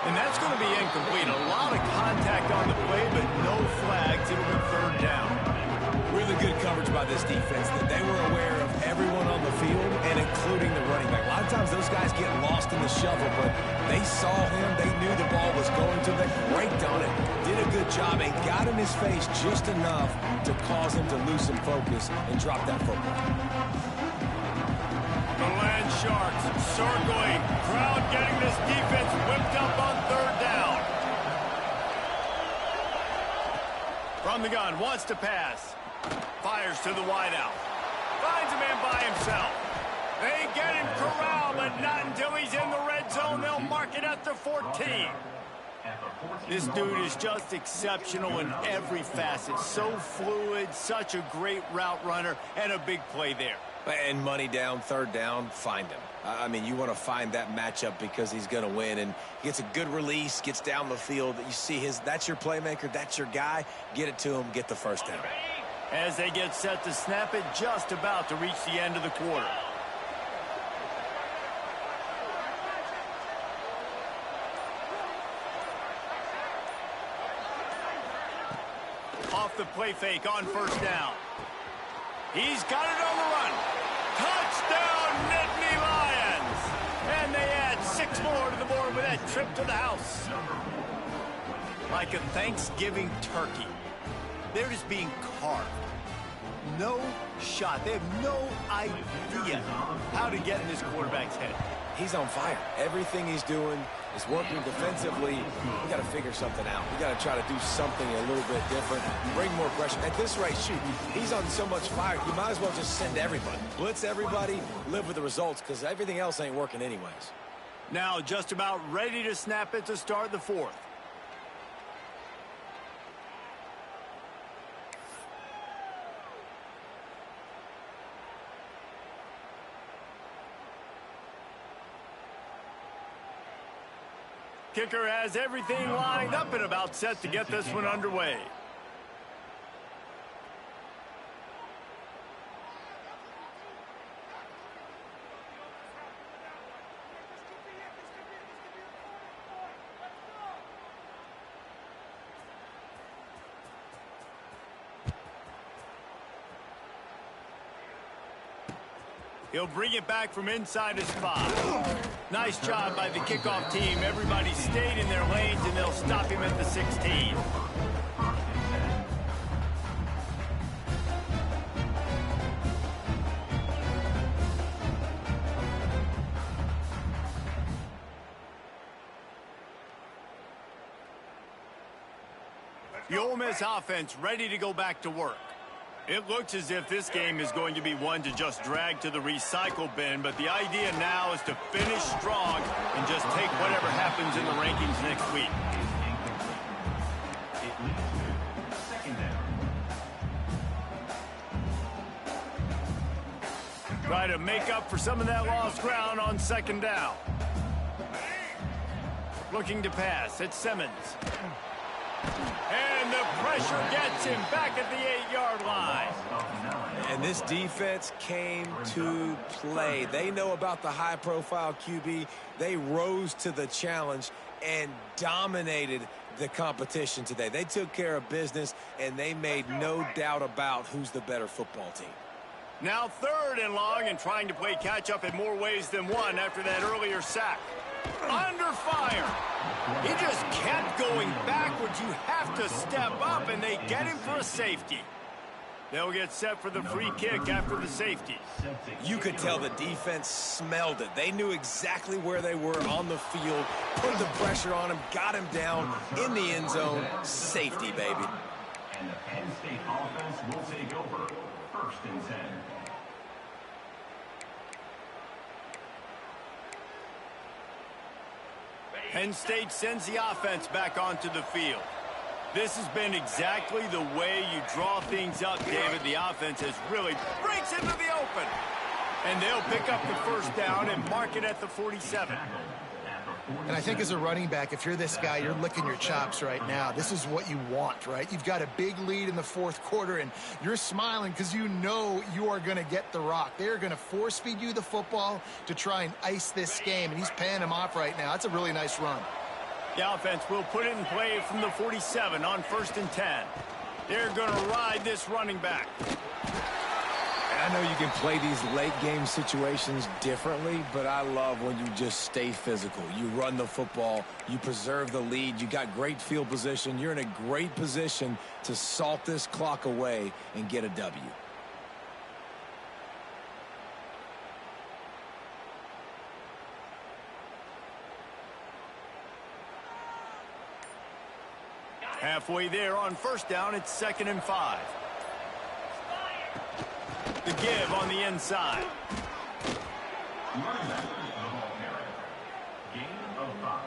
And that's going to be incomplete. A lot of contact on the play, but no flags. It'll be 3rd down. Really good coverage by this defense. That they were aware of everyone on the field, and including the running back. A lot of times those guys get lost in the shuffle, but they saw him. They knew the ball was going to them. They braked on it, did a good job, and got in his face just enough to cause him to lose some focus and drop that football. The Land Sharks circling. Crowd getting this defense whipped up on 3rd down. From the gun, wants to pass. Fires to the wideout. Finds a man by himself. They get him corralled, but not until he's in the red zone. They'll mark it at the 14. This dude is just exceptional in every facet. So fluid, such a great route runner, and a big play there. And money down, 3rd down, find him. I mean, you want to find that matchup because he's going to win. And he gets a good release, gets down the field. You see that's your playmaker, that's your guy. Get it to him, get the 1st down. As they get set to snap it, just about to reach the end of the quarter. Off the play fake on 1st down. He's got it on the run. Touchdown, Nittany Lions! And they add 6 more to the board with that trip to the house. Like a Thanksgiving turkey, they're just being carved. No shot. They have no idea how to get in this quarterback's head. He's on fire. Everything he's doing is working defensively. We got to figure something out. We got to try to do something a little bit different, bring more pressure. At this rate, shoot, he's on so much fire, you might as well just send everybody. Blitz everybody, live with the results, because everything else ain't working anyways. Now just about ready to snap it to start the 4th. Kicker has everything lined up and about set to get this one underway. He'll bring it back from inside his 5. Nice job by the kickoff team. Everybody stayed in their lanes, and they'll stop him at the 16. The Ole Miss offense ready to go back to work. It looks as if this game is going to be one to just drag to the recycle bin, but the idea now is to finish strong and just take whatever happens in the rankings next week. Try to make up for some of that lost ground on second down. Looking to pass, it's Simmons. And the pressure gets him back at the 8-yard line. And this defense came to play. They know about the high-profile QB. They rose to the challenge and dominated the competition today. They took care of business, and they made no doubt about who's the better football team. Now 3rd and long, and trying to play catch-up in more ways than one after that earlier sack. Under fire. He just kept going backwards. You have to step up, and they get him for a safety. They'll get set for the free kick after the safety. You could tell the defense smelled it. They knew exactly where they were on the field, put the pressure on him, got him down in the end zone. Safety, baby. And the Penn State offense will take over. 1st and 10. Penn State sends the offense back onto the field. This has been exactly the way you draw things up, David. The offense has really breaks into the open. And they'll pick up the 1st down and mark it at the 47. And I think as a running back, if you're this guy, you're licking your chops right now. This is what you want, right? You've got a big lead in the 4th quarter, and you're smiling because you know you are going to get the rock. They're going to force feed you the football to try and ice this game, and he's paying him off right now. That's a really nice run. The offense will put it in play from the 47 on 1st and 10. They're going to ride this running back. I know you can play these late game situations differently, but I love when you just stay physical. You run the football, you preserve the lead, you got great field position, you're in a great position to salt this clock away and get a W. Halfway there on 1st down, it's 2nd and 5. The give on the inside. Running back, the ball carrier. Gain of 5.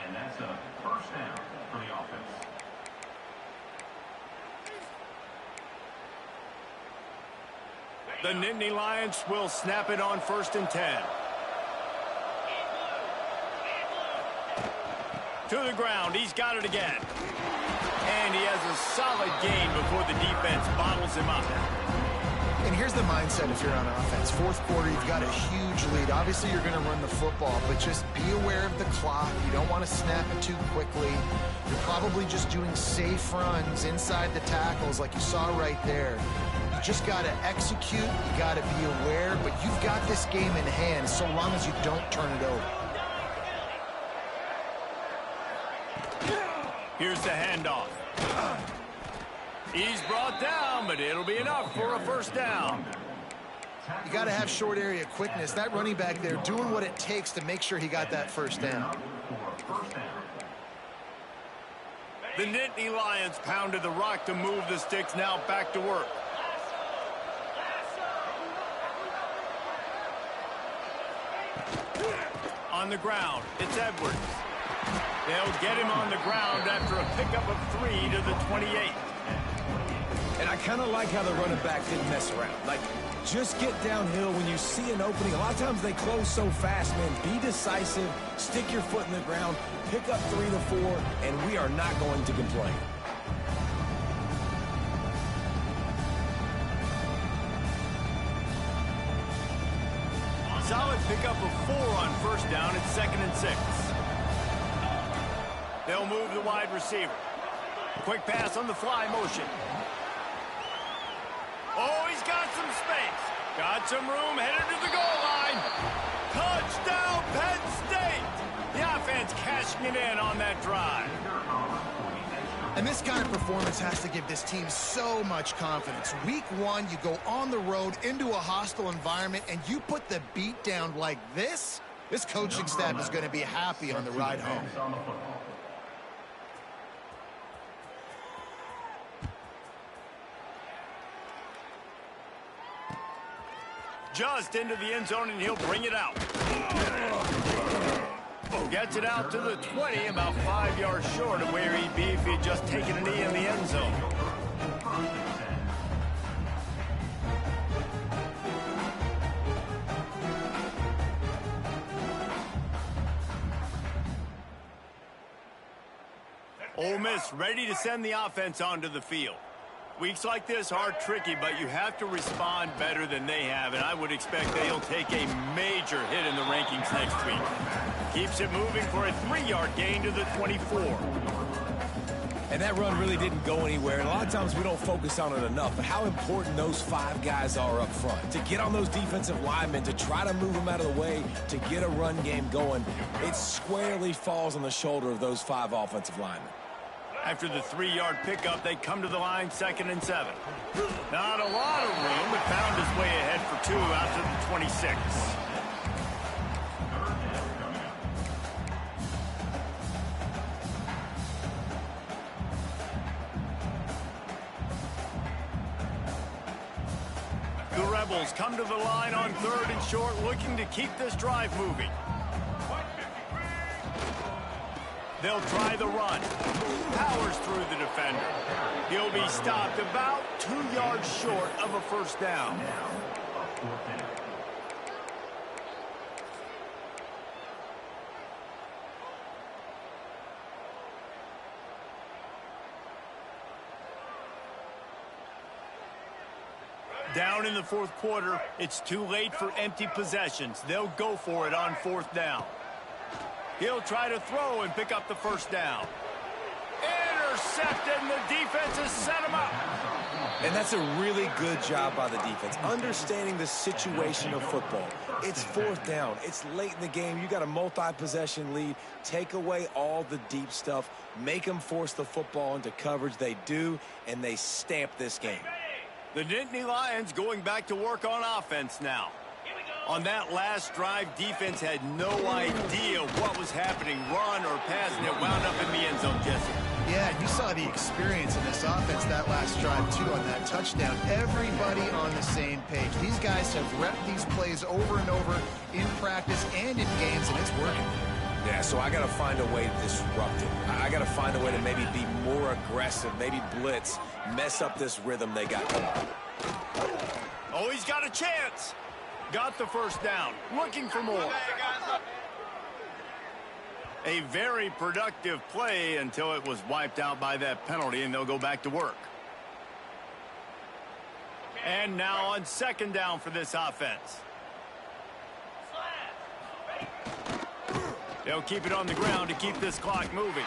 And that's a 1st down for the offense. The Nittany Lions will snap it on 1st and 10. To the ground. He's got it again. And he has a solid gain before the defense bottles him up. And here's the mindset if you're on offense. 4th quarter, you've got a huge lead. Obviously, you're going to run the football, but just be aware of the clock. You don't want to snap it too quickly. You're probably just doing safe runs inside the tackles like you saw right there. You just got to execute. You got to be aware, but you've got this game in hand so long as you don't turn it over. Here's the handoff. He's brought down, but it'll be enough for a 1st down. You got to have short area quickness. That running back there doing what it takes to make sure he got that 1st down. The Nittany Lions pounded the rock to move the sticks, now back to work. On the ground, it's Edwards. They'll get him on the ground after a pickup of 3 to the 28. And I kind of like how the running back didn't mess around. Like, just get downhill when you see an opening. A lot of times they close so fast, man. Be decisive, stick your foot in the ground, pick up 3 to 4, and we are not going to complain. Solid pickup of 4 on first down. It's 2nd and 6. They'll move the wide receiver. Quick pass on the fly motion. Oh, he's got some space. Got some room, headed to the goal line. Touchdown, Penn State. The offense cashing it in on that drive. And this kind of performance has to give this team so much confidence. Week 1, you go on the road into a hostile environment, and you put the beat down like this coaching staff is going to be happy on the ride home. Just into the end zone, and he'll bring it out. Gets it out to the 20, about 5 yards short of where he'd be if he'd just taken a knee in the end zone. Ole Miss ready to send the offense onto the field. Weeks like this are tricky, but you have to respond better than they have, and I would expect they'll take a major hit in the rankings next week. Keeps it moving for a 3-yard gain to the 24. And that run really didn't go anywhere, and a lot of times we don't focus on it enough, but how important those 5 guys are up front. To get on those defensive linemen, to try to move them out of the way, to get a run game going, it squarely falls on the shoulder of those 5 offensive linemen. After the 3-yard pickup, they come to the line, 2nd and 7. Not a lot of room, but found his way ahead for 2 out to the 26. The Rebels come to the line on 3rd and short, looking to keep this drive moving. They'll try the run. Powers through the defender. He'll be stopped about 2 yards short of a first down. Down in the 4th quarter, it's too late for empty possessions. They'll go for it on 4th down. He'll try to throw and pick up the first down. Intercepted, and the defense has set him up. And that's a really good job by the defense, understanding the situation of football. It's 4th down. It's late in the game. You got a multi-possession lead. Take away all the deep stuff. Make them force the football into coverage. They do, and they stamp this game. The Nittany Lions going back to work on offense now. On that last drive, defense had no idea what was happening, run or pass, and it wound up in the end zone, Jesse. Yeah, you saw the experience in this offense that last drive, too, on that touchdown. Everybody on the same page. These guys have repped these plays over and over in practice and in games, and it's working. Yeah, so I got to find a way to disrupt it. I got to find a way to maybe be more aggressive, maybe blitz, mess up this rhythm they got going. Oh, he's got a chance. Got the first down. Looking for more. A very productive play until it was wiped out by that penalty, and they'll go back to work. And now on 2nd down for this offense. They'll keep it on the ground to keep this clock moving.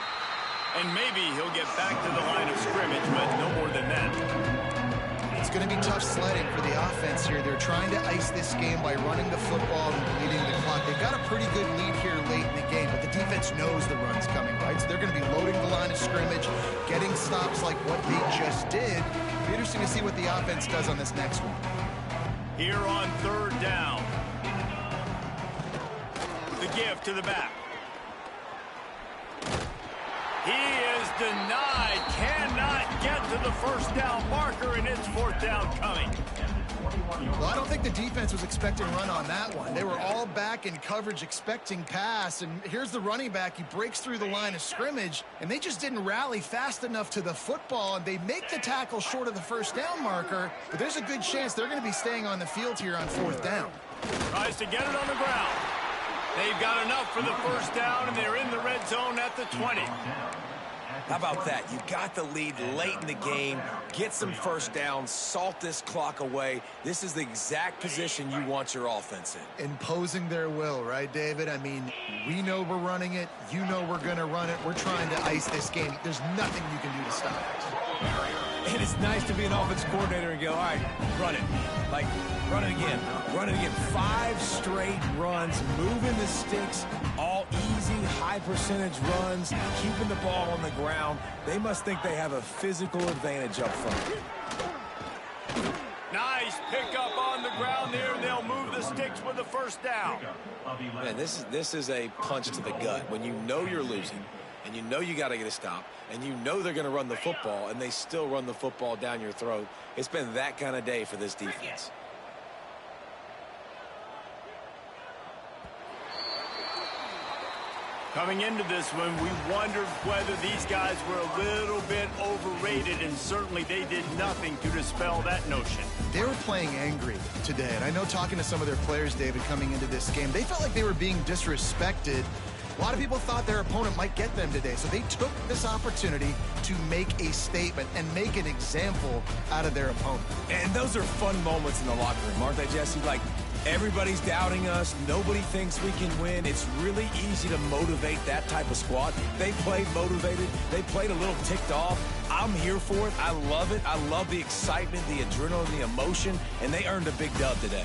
And maybe he'll get back to the line of scrimmage, but no more than that. It's going to be tough sledding for the offense here. They're trying to ice this game by running the football and bleeding the clock. They've got a pretty good lead here late in the game, but the defense knows the run's coming, right? So they're going to be loading the line of scrimmage, getting stops like what they just did. It'll be interesting to see what the offense does on this next one. Here on 3rd down. The give to the back. He is denied, cannot get to the first down marker, and it's 4th down coming. Well, I don't think the defense was expecting a run on that one. They were all back in coverage expecting pass, and here's the running back. He breaks through the line of scrimmage, and they just didn't rally fast enough to the football, and they make the tackle short of the first down marker, but there's a good chance they're going to be staying on the field here on fourth down. Tries to get it on the ground. They've got enough for the first down, and they're in the red zone at the 20. How about that? You got the lead late in the game. Get some first downs. Salt this clock away. This is the exact position you want your offense in. Imposing their will, right, David? I mean, we know we're running it. You know we're going to run it. We're trying to ice this game. There's nothing you can do to stop it. And it's nice to be an offense coordinator and go, all right, run it. Like, run it again. Run it again. 5 straight runs, moving the sticks, all easy, high percentage runs, keeping the ball on the ground. They must think they have a physical advantage up front. Nice pickup on the ground there. They'll move the sticks with the first down. Man, this is a punch to the gut. When you know you're losing, and you know you got to get a stop, and you know they're going to run the football, and they still run the football down your throat. It's been that kind of day for this defense. Coming into this one, we wondered whether these guys were a little bit overrated, and certainly they did nothing to dispel that notion. They were playing angry today, and I know talking to some of their players, David, coming into this game, they felt like they were being disrespected. A lot of people thought their opponent might get them today, so they took this opportunity to make a statement and make an example out of their opponent. And those are fun moments in the locker room, aren't they, Jesse? Like, everybody's doubting us. Nobody thinks we can win. It's really easy to motivate that type of squad. They played motivated. They played a little ticked off. I'm here for it. I love it. I love the excitement, the adrenaline, the emotion, and they earned a big dub today.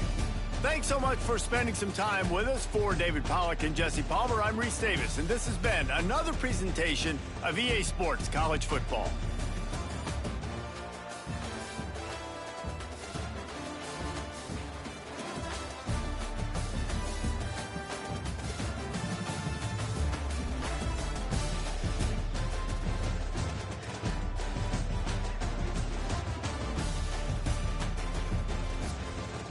Thanks so much for spending some time with us. For David Pollack and Jesse Palmer, I'm Reese Davis, and this has been another presentation of EA Sports College Football.